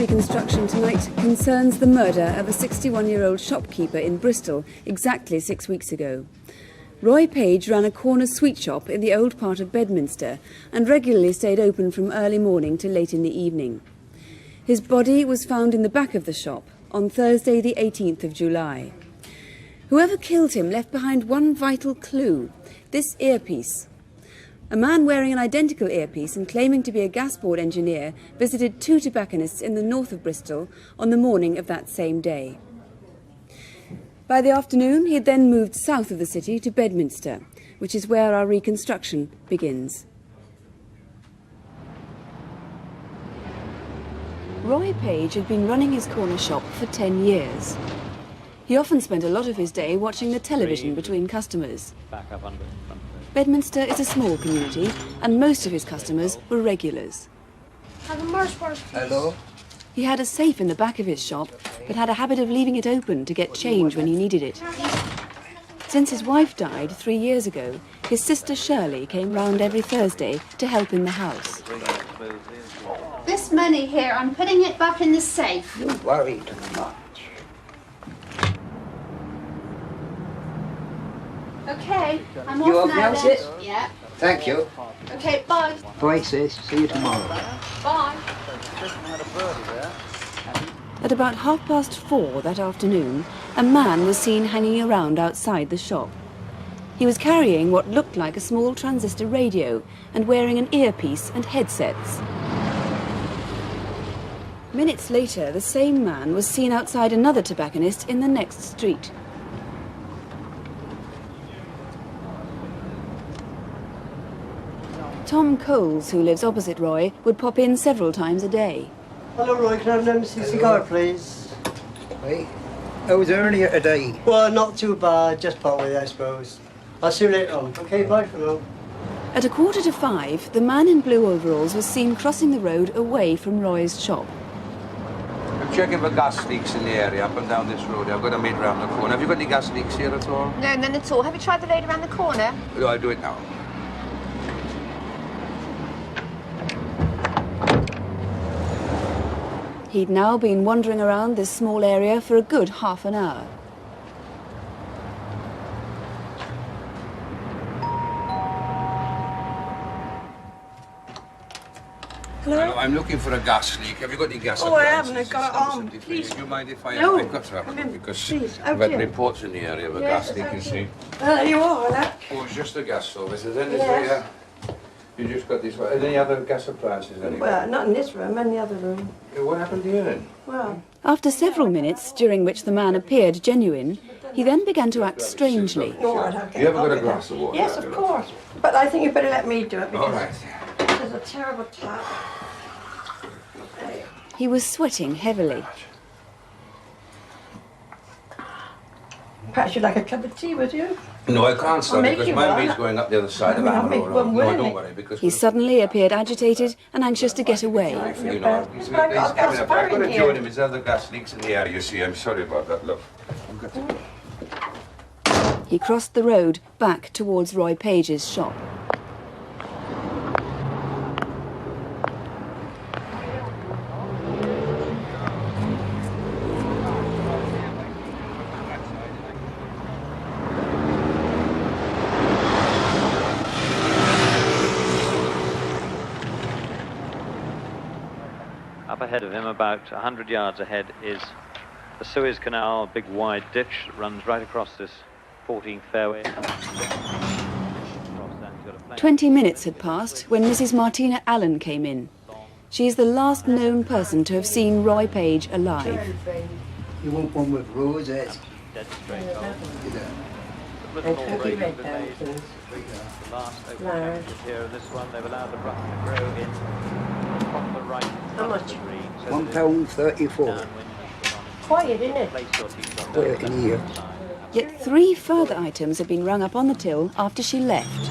reconstruction tonight concerns the murder of a 61-year-old shopkeeper in Bristol exactly 6 weeks ago. Roy Page ran a corner sweet shop in the old part of Bedminster and regularly stayed open from early morning to late in the evening. His body was found in the back of the shop on Thursday the 18th of July. Whoever killed him left behind one vital clue, this earpiece. A man wearing an identical earpiece and claiming to be a gas board engineer visited two tobacconists in the north of Bristol on the morning of that same day. By the afternoon, he had then moved south of the city to Bedminster, which is where our reconstruction begins. Roy Page had been running his corner shop for 10 years. He often spent a lot of his day watching the television between customers. Bedminster is a small community, and most of his customers were regulars. Hello? He had a safe in the back of his shop, but had a habit of leaving it open to get change when he needed it. Since his wife died 3 years ago, his sister Shirley came round every Thursday to help in the house. This money here, I'm putting it back in the safe. You worry too much. Okay, I'm You off off now now, then. sis? Yeah. Thank you. Okay, bye. Bye, sis. See you tomorrow. Bye. At about 4:30 that afternoon, a man was seen hanging around outside the shop. He was carrying what looked like a small transistor radio and wearing an earpiece and headsets. Minutes later, the same man was seen outside another tobacconist in the next street. Tom Coles, who lives opposite Roy, would pop in several times a day. Hello, Roy. Can I have an MC cigar, please? Wait. I was earlier today. Well, not too bad. Just part with it, I suppose. I'll see you later on. Okay, bye for now. At 4:45, the man in blue overalls was seen crossing the road away from Roy's shop. I'm checking for gas leaks in the area up and down this road. I've got to meet round the corner. Have you got any gas leaks here at all? No, none at all. Have you tried the lady around the corner? No, I'll do it now. He'd now been wandering around this small area for a good half an hour. Hello, I'm looking for a gas leak. Have you got any gas? Oh, I haven't. I've got it on. Please. Do you mind if I No. I've got to have Come it in, because please. I've Out had here. reports in the area of a Yes, gas leak, you out see. There you are, look. Oh, it's just a gas service, is it? Yes. You just got this one. Any other gas appliances anyway? Well, not in this room, in the other room. What happened here then? Well, After several minutes, during which the man appeared genuine, he then began to act strangely. no, I'd have to. You ever got a glass of water? Yes, of course. But I think you better let me do it All because right. this is a terrible tap. He was sweating heavily. Perhaps you'd like a cup of tea with you? No, I can't stop make because you my one. mate's going up the other side of I'll Amber make Road. one No, willingly. don't worry because He suddenly appeared agitated and anxious to get away. you know, he's But I've got coming up. I've got to here. join him. There's other gas leaks in the area. You see, I'm sorry about that. Look, I've got to... He crossed the road back towards Roy Page's shop. Up ahead of him, about 100 yards ahead, is the Suez Canal, a big wide ditch that runs right across this 14th fairway. 20 minutes had passed when Mrs. Martina Allen came in. She is the last known person to have seen Roy Page alive. You want one with roses? Dead straight on. Yeah. The little break has been made. The last open championship here, and this one they've allowed the brush to grow in from the right. How much? £1.34. Quiet, isn't it? Well, in here. Yet 3 further items had been rung up on the till after she left.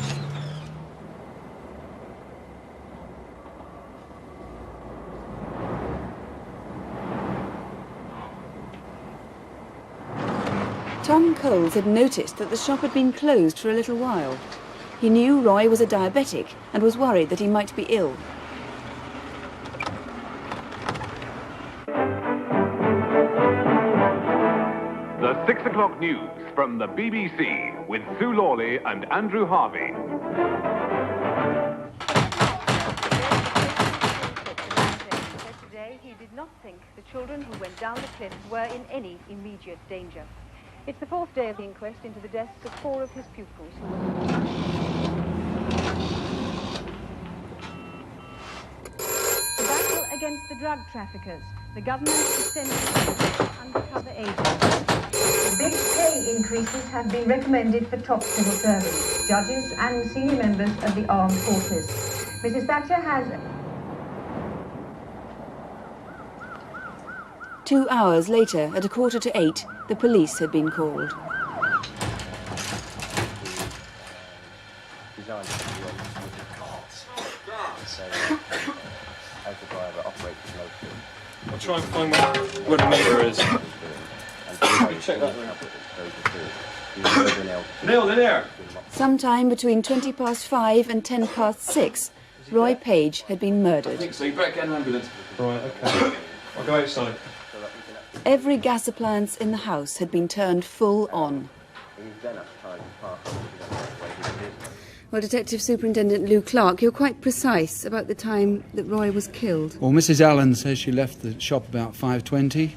Tom Coles had noticed that the shop had been closed for a little while. He knew Roy was a diabetic and was worried that he might be ill. 6 o'clock news from the BBC with Sue Lawley and Andrew Harvey. Today he did not think the children who went down the cliff were in any immediate danger. It's the fourth day of the inquest into the deaths of 4 of his pupils. The battle against the drug traffickers. The government is sending undercover agents. Big pay increases have been recommended for top civil servants, judges and senior members of the armed forces. Mrs. Thatcher has... 2 hours later, at 7:45, the police had been called. I'll try and find where the meter is. Check that room. Neil, they're there. Sometime between 5:20 and 6:10, Roy Page had been murdered. So you better get an ambulance. Right, okay. I'll go outside. Every gas appliance in the house had been turned full on. Well, Detective Superintendent Lou Clark, you're quite precise about the time that Roy was killed. Well, Mrs. Allen says she left the shop about 5:20.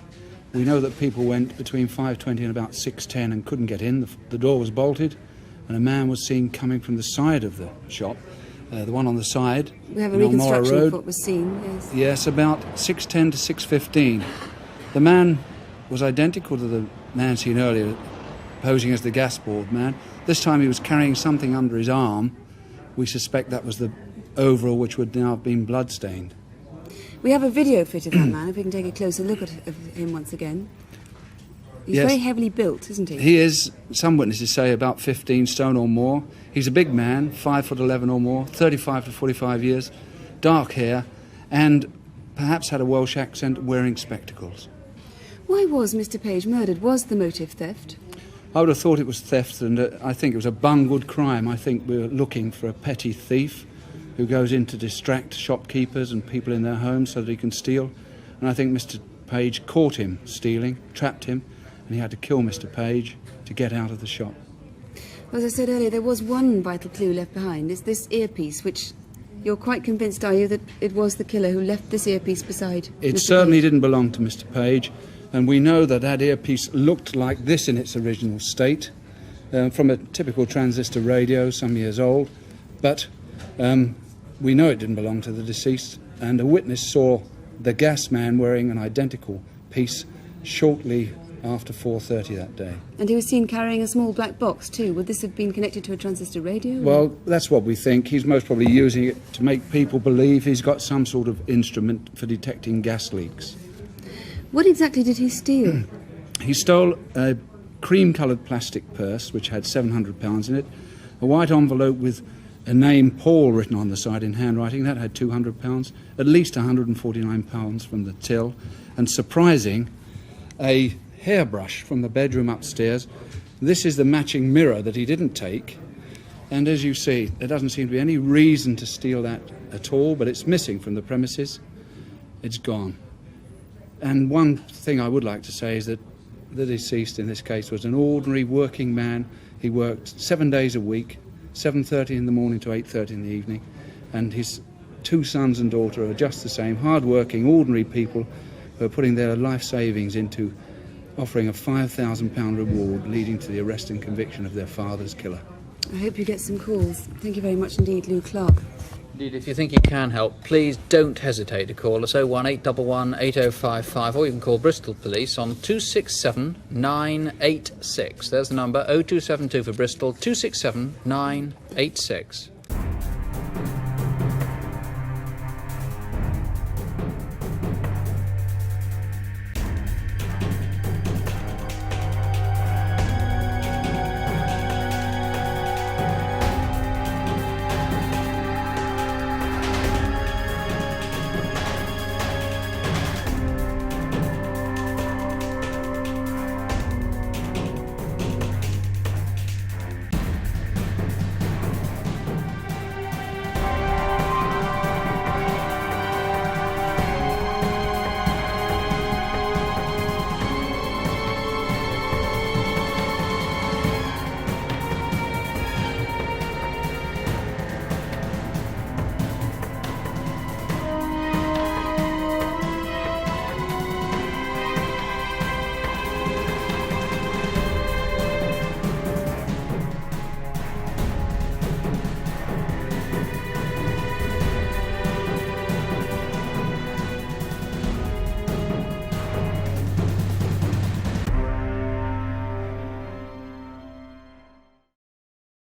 We know that people went between 5:20 and about 6:10 and couldn't get in. The door was bolted, and a man was seen coming from the side of the shop, the one on the side. We have a in Almora reconstruction Road. of what was seen, yes. Yes, about 6:10 to 6:15. The man was identical to the man seen earlier, posing as the gas board man. This time he was carrying something under his arm. We suspect that was the overall, which would now have been blood-stained. We have a video fit of that man, if we can take a closer look at him once again. He's Yes. very heavily built, isn't he? He is, some witnesses say, about 15 stone or more. He's a big man, 5'11" or more, 35 to 45 years, dark hair, and perhaps had a Welsh accent, wearing spectacles. Why was Mr. Page murdered? Was the motive theft? I would have thought it was theft, and I think it was a bungled crime. I think we're looking for a petty thief who goes in to distract shopkeepers and people in their homes so that he can steal. And I think Mr. Page caught him stealing, trapped him, and he had to kill Mr. Page to get out of the shop. Well, as I said earlier, there was one vital clue left behind. It's this earpiece, which you're quite convinced, are you, that it was the killer who left this earpiece beside It Mr. certainly Page? didn't belong to Mr. Page, and we know that that earpiece looked like this in its original state, from a typical transistor radio, some years old, but we know it didn't belong to the deceased, and a witness saw the gas man wearing an identical piece shortly after 4:30 that day. And he was seen carrying a small black box too. Would this have been connected to a transistor radio? Well, that's what we think. He's most probably using it to make people believe he's got some sort of instrument for detecting gas leaks. What exactly did he steal? He stole a cream-coloured plastic purse which had £700 in it, a white envelope with a name Paul written on the side in handwriting, that had £200, at least £149 from the till, and surprising, a hairbrush from the bedroom upstairs. This is the matching mirror that he didn't take, and as you see, there doesn't seem to be any reason to steal that at all, but it's missing from the premises. It's gone. And one thing I would like to say is that the deceased in this case was an ordinary working man. He worked 7 days a week, 7:30 in the morning to 8:30 in the evening, and his 2 sons and daughter are just the same, hard-working, ordinary people who are putting their life savings into offering a £5,000 reward leading to the arrest and conviction of their father's killer. I hope you get some calls. Thank you very much indeed, Lou Clark. Indeed, if you think you can help, please don't hesitate to call us 01811 8055, or you can call Bristol Police on 267 986. There's the number, 0272 for Bristol, 267 986.